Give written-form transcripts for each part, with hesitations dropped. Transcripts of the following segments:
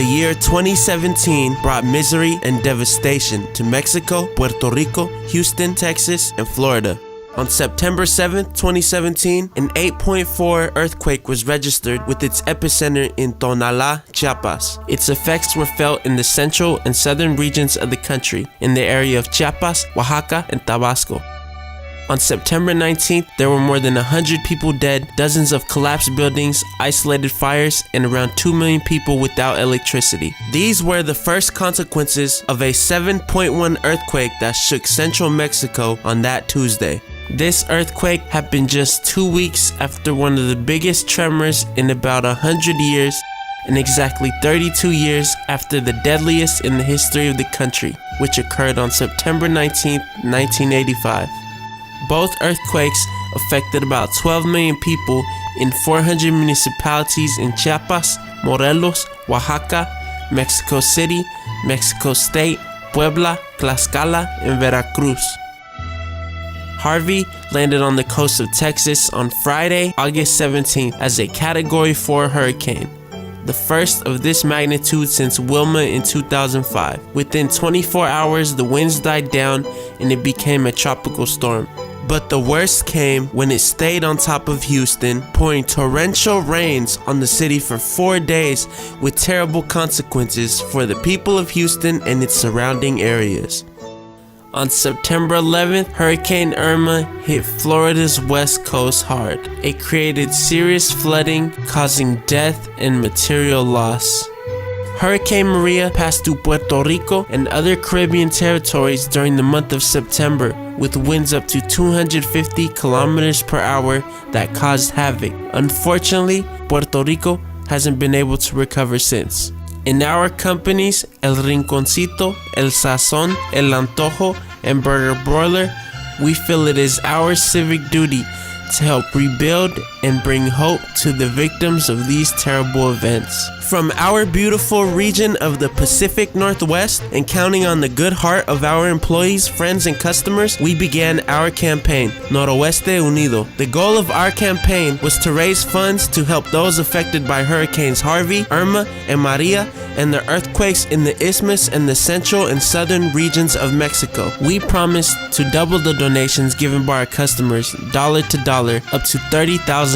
The year 2017 brought misery and devastation to Mexico, Puerto Rico, Houston, Texas, and Florida. On September 7, 2017, an 8.4 earthquake was registered with its epicenter in Tonalá, Chiapas. Its effects were felt in the central and southern regions of the country, in the area of Chiapas, Oaxaca, and Tabasco. On September 19th, there were more than 100 people dead, dozens of collapsed buildings, isolated fires, and around 2 million people without electricity. These were the first consequences of a 7.1 earthquake that shook central Mexico on that Tuesday. This earthquake happened just 2 weeks after one of the biggest tremors in about 100 years, and exactly 32 years after the deadliest in the history of the country, which occurred on September 19, 1985. Both earthquakes affected about 12 million people in 400 municipalities in Chiapas, Morelos, Oaxaca, Mexico City, Mexico State, Puebla, Tlaxcala, and Veracruz. Harvey landed on the coast of Texas on Friday, August 17th as a Category 4 hurricane, the first of this magnitude since Wilma in 2005. Within 24 hours, the winds died down and it became a tropical storm. But the worst came when it stayed on top of Houston, pouring torrential rains on the city for 4 days with terrible consequences for the people of Houston and its surrounding areas. On September 11th, Hurricane Irma hit Florida's west coast hard. It created serious flooding, causing death and material loss. Hurricane Maria passed through Puerto Rico and other Caribbean territories during the month of September, with winds up to 250 kilometers per hour that caused havoc. Unfortunately, Puerto Rico hasn't been able to recover since. In our companies, El Rinconcito, El Sazon, El Antojo, and Burger Broiler, we feel it is our civic duty to help rebuild and bring hope to the victims of these terrible events. From our beautiful region of the Pacific Northwest, and counting on the good heart of our employees, friends, and customers, we began our campaign, Noroeste Unido. The goal of our campaign was to raise funds to help those affected by Hurricanes Harvey, Irma, and Maria, and the earthquakes in the Isthmus and the central and southern regions of Mexico. We promised to double the donations given by our customers, dollar to dollar, up to $30,000.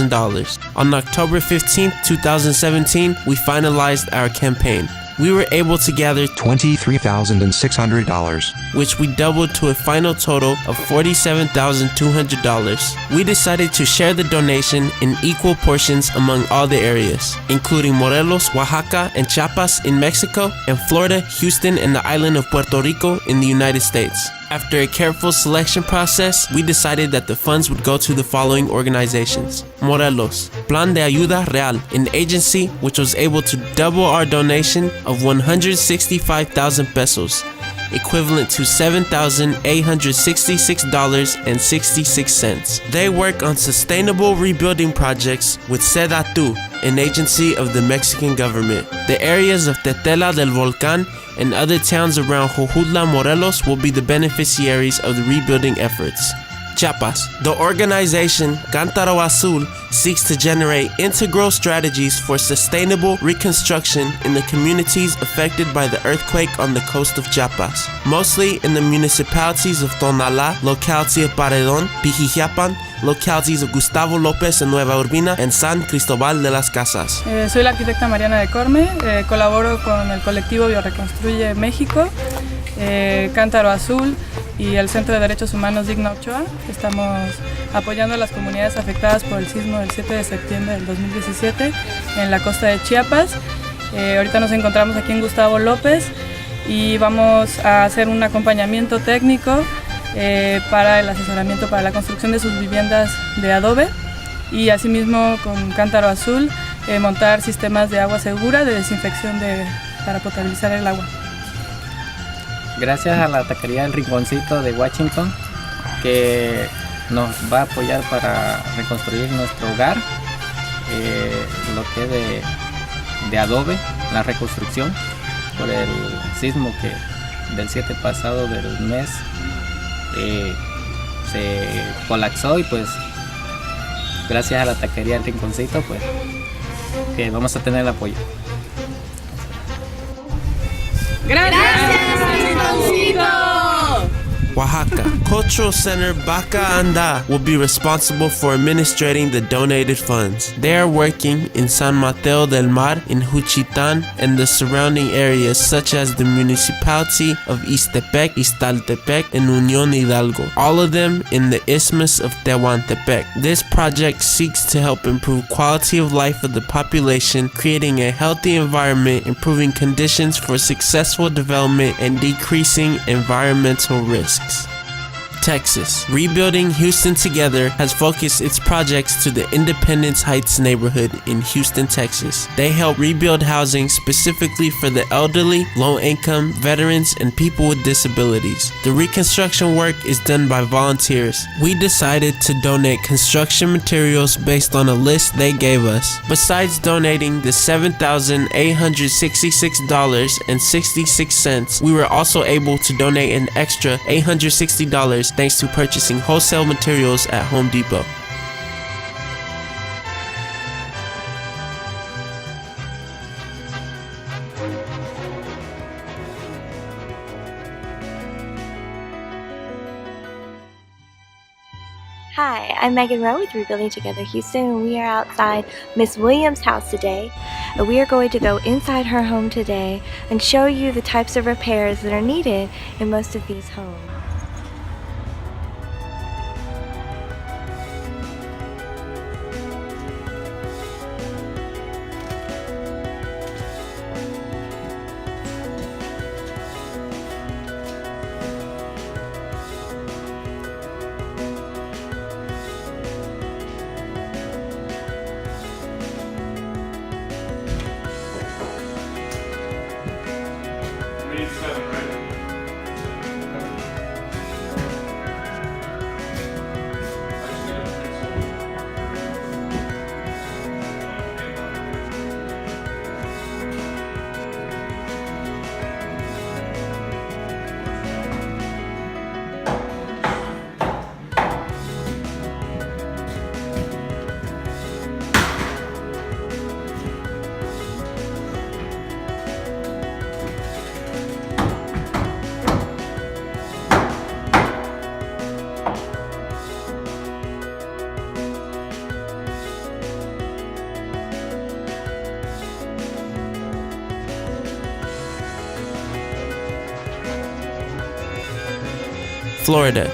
On October 15, 2017, we finalized our campaign. We were able to gather $23,600, which we doubled to a final total of $47,200. We decided to share the donation in equal portions among all the areas, including Morelos, Oaxaca, and Chiapas in Mexico, and Florida, Houston, and the island of Puerto Rico in the United States. After a careful selection process, we decided that the funds would go to the following organizations. Morelos, Plan de Ayuda Real, an agency which was able to double our donation of 165,000 pesos, equivalent to $7,866.66. They work on sustainable rebuilding projects with Sedatu, an agency of the Mexican government. The areas of Tetela del Volcán and other towns around Jojutla, Morelos will be the beneficiaries of the rebuilding efforts. Chiapas. The organization Cántaro Azul seeks to generate integral strategies for sustainable reconstruction in the communities affected by the earthquake on the coast of Chiapas, mostly in the municipalities of Tonalá, locality of Paredón, Pijijiapan, localities of Gustavo López and Nueva Urbina, and San Cristóbal de las Casas. Soy la arquitecta Mariana de Corme, colaboro con el colectivo Bioreconstruye México, Cántaro Azul y el Centro de Derechos Humanos Digna Ochoa. Estamos apoyando a las comunidades afectadas por el sismo del 7 de septiembre del 2017 en la costa de Chiapas. Ahorita nos encontramos aquí en Gustavo López y vamos a hacer un acompañamiento técnico para el asesoramiento para la construcción de sus viviendas de adobe, y asimismo con Cántaro Azul montar sistemas de agua segura de desinfección para potabilizar el agua. Gracias a la taquería El Rinconcito de Washington, que nos va a apoyar para reconstruir nuestro hogar, lo que es de adobe, la reconstrucción por el sismo del 7 pasado del mes se colapsó, y pues gracias a la taquería El Rinconcito pues que vamos a tener el apoyo. Gracias, Rinconcito. Oaxaca. Cultural Center Baca Anda will be responsible for administrating the donated funds. They are working in San Mateo del Mar, in Juchitán, and the surrounding areas such as the municipality of Ixtepec, Ixtaltepec, and Unión Hidalgo, all of them in the Isthmus of Tehuantepec. This project seeks to help improve quality of life of the population, creating a healthy environment, improving conditions for successful development, and decreasing environmental risks. Texas. Rebuilding Houston Together has focused its projects to the Independence Heights neighborhood in Houston, Texas. They help rebuild housing specifically for the elderly, low-income, veterans, and people with disabilities. The reconstruction work is done by volunteers. We decided to donate construction materials based on a list they gave us. Besides donating the $7,866.66, we were also able to donate an extra $860 thanks to purchasing wholesale materials at Home Depot. Hi, I'm Megan Rowe with Rebuilding Together Houston, and we are outside Miss Williams' house today. And we are going to go inside her home today and show you the types of repairs that are needed in most of these homes. Florida.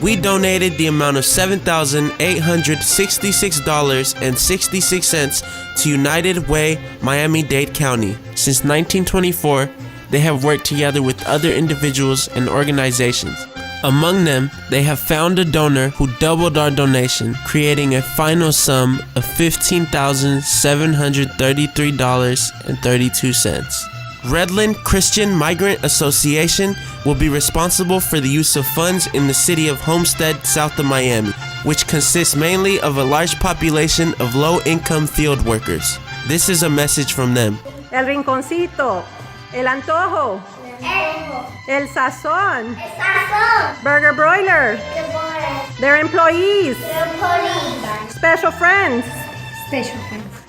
We donated the amount of $7,866.66 to United Way, Miami-Dade County. Since 1924, they have worked together with other individuals and organizations. Among them, they have found a donor who doubled our donation, creating a final sum of $15,733.32. Redland Christian Migrant Association will be responsible for the use of funds in the city of Homestead, south of Miami, which consists mainly of a large population of low-income field workers. This is a message from them. El Rinconcito, El Antojo, El Sazon, Burger Broiler, their employees, special friends,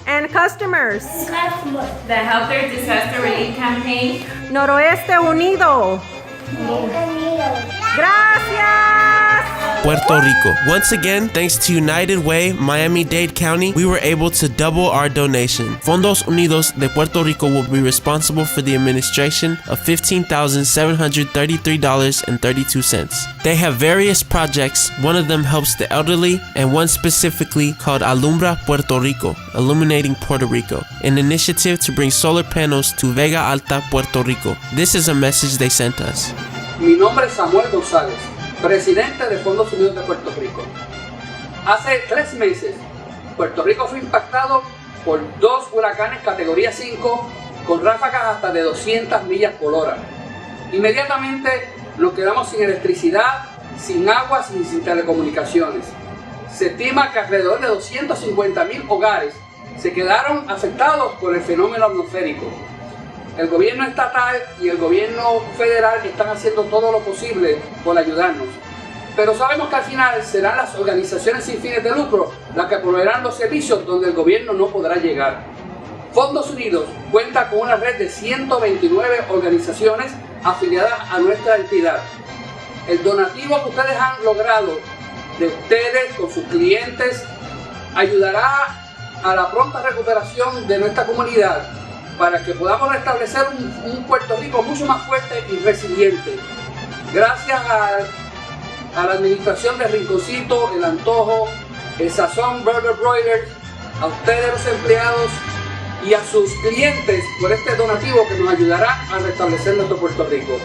and customers. The Helper Disaster Relief Campaign. Noroeste Unido. Gracias. Puerto Rico. Once again, thanks to United Way, Miami-Dade County, we were able to double our donation. Fondos Unidos de Puerto Rico will be responsible for the administration of $15,733.32. They have various projects. One of them helps the elderly, and one specifically called Alumbra Puerto Rico, Illuminating Puerto Rico, an initiative to bring solar panels to Vega Alta, Puerto Rico. This is a message they sent us. Mi nombre es Samuel González, presidente de Fondos Unidos de Puerto Rico. Hace 3 meses, Puerto Rico fue impactado por 2 huracanes categoría 5 con ráfagas hasta de 200 millas por hora. Inmediatamente nos quedamos sin electricidad, sin agua, sin telecomunicaciones. Se estima que alrededor de 250,000 hogares se quedaron afectados por el fenómeno atmosférico. El gobierno estatal y el gobierno federal están haciendo todo lo posible por ayudarnos. Pero sabemos que al final serán las organizaciones sin fines de lucro las que proveerán los servicios donde el gobierno no podrá llegar. Fondos Unidos cuenta con una red de 129 organizaciones afiliadas a nuestra entidad. El donativo que ustedes han logrado de ustedes con sus clientes ayudará a la pronta recuperación de nuestra comunidad para que podamos restablecer un Puerto Rico mucho más fuerte y resiliente. Gracias a la administración de Rinconcito, El Antojo, el Sazon Burger Broilers, a ustedes los empleados y a sus clientes por este donativo que nos ayudará a restablecer nuestro Puerto Rico.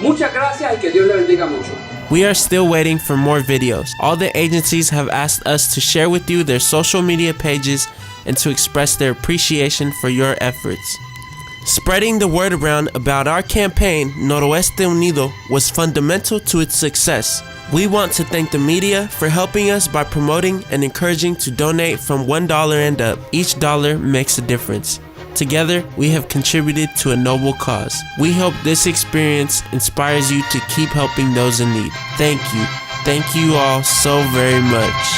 Muchas gracias y que Dios le bendiga mucho. We are still waiting for more videos. All the agencies have asked us to share with you their social media pages and to express their appreciation for your efforts. Spreading the word around about our campaign, Noroeste Unido, was fundamental to its success. We want to thank the media for helping us by promoting and encouraging to donate from $1 and up. Each dollar makes a difference. Together, we have contributed to a noble cause. We hope this experience inspires you to keep helping those in need. Thank you. Thank you all so very much.